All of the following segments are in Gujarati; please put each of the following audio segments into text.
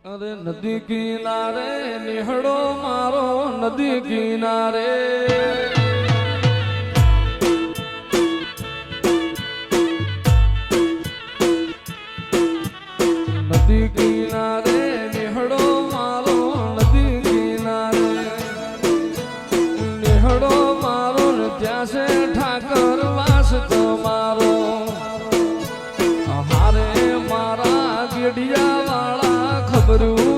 અરે નદી કિનારે નિહળો મારો નદી કિનારે નદી કિનારે નિહળો મારો નદી કિનારે નિહળો મારો ને ત્યાં છે ઠાકર વાસ તમારો હારે મારા ગેડિયા વાળા ખબરું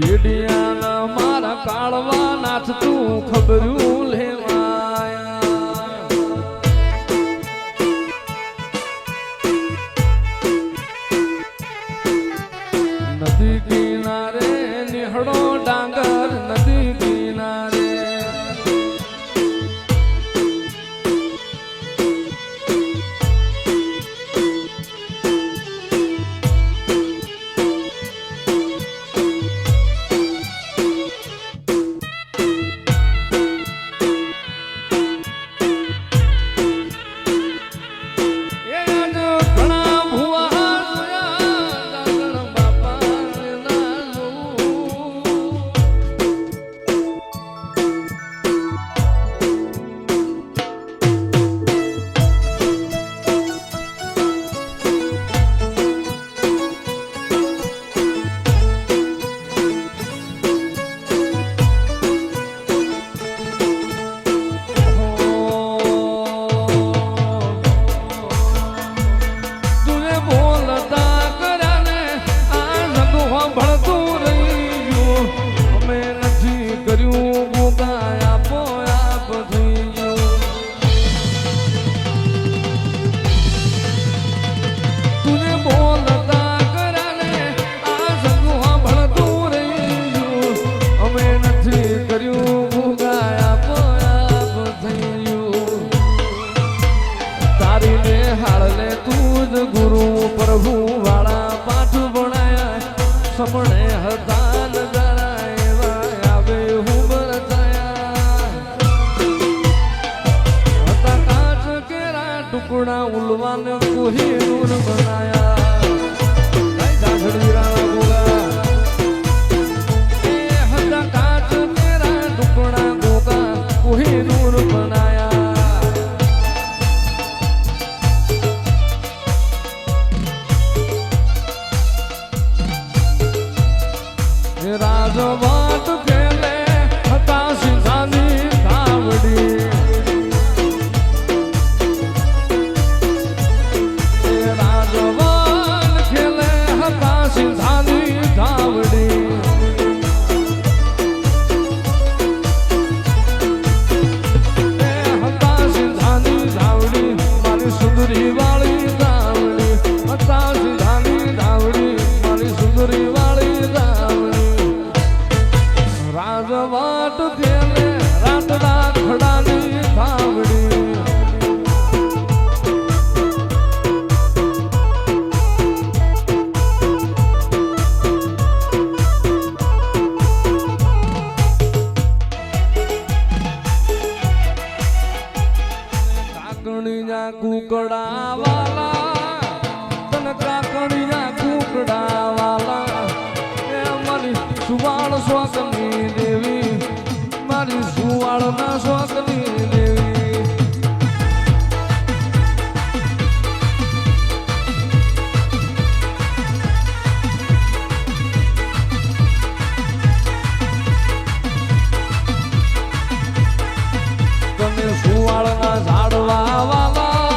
ગેડિયાના મારા કાળવા નાથ તું ખબરું લેવાયા નદી કિનારે નિહળો ડાંગર નદી કિનારે ગુરુ પ્રભુ વાળા પાઠ ભણાયા સમણે હતા નજારા એવા આવે હુબર થયા હતા કાચ કેરા ટુકડા ઉલવાને કોહી નૂર બનાયા જાગડી રાણા ગોગા હતા કાચ કેરા ટુકડા ગોગા કોહી નૂર બનાયા રાજવાટ ખેલે હતા સિંધાની ધાવડી રાજવાટ ખેલે હતા સિંધાની ધાવડી હતા સિંધાની ધાવડી મારી સુંદરી વાળી ધાવડી હતા સિંધાની ધાવડી મારી સુંદરી વાળી ધાવડી રાજવાટ ખેલે રાતડા ખડાની ધાવડી કાકણીના કુકડા વાલા તન કાકણીના કુકડા વાલા એ મારી સુવાળ સ્વાગની દેવી મારી સુવાળ ના સ્વાગની દેવી તમે સુવાળ ના ઝાડવા વાલા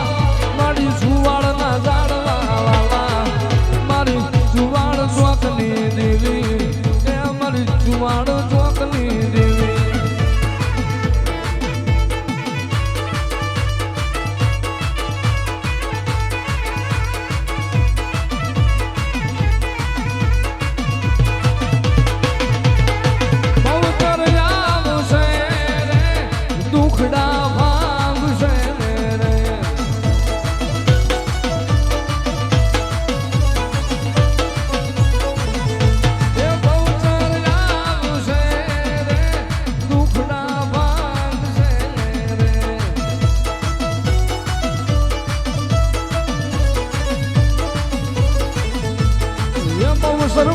મારી સુવાળ ના ઝાડવા વાલા મારી સુવાળ સ્વાગની દેવી મારી સુવાળ ચોકની દેવી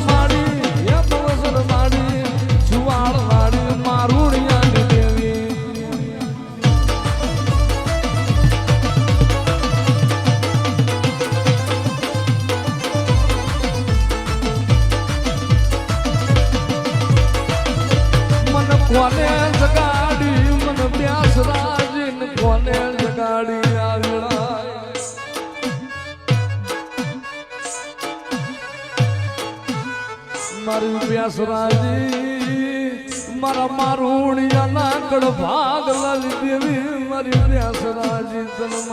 માડી હે બવસર માડી જુવાળ વાડી મારુણિયાની દેવી મન કોને જગાડી મન પ્યાસ રાજીન કોને જગાડી આવેલા મારી વ્યાસરાજી મારા મારુણિયા ના કડ ભાગ લાલી દેવી મારી વ્યાસરાજી જન્મ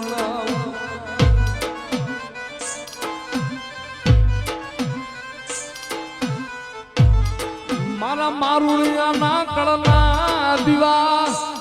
મારા મારુણિયા ના કડ ના દિવા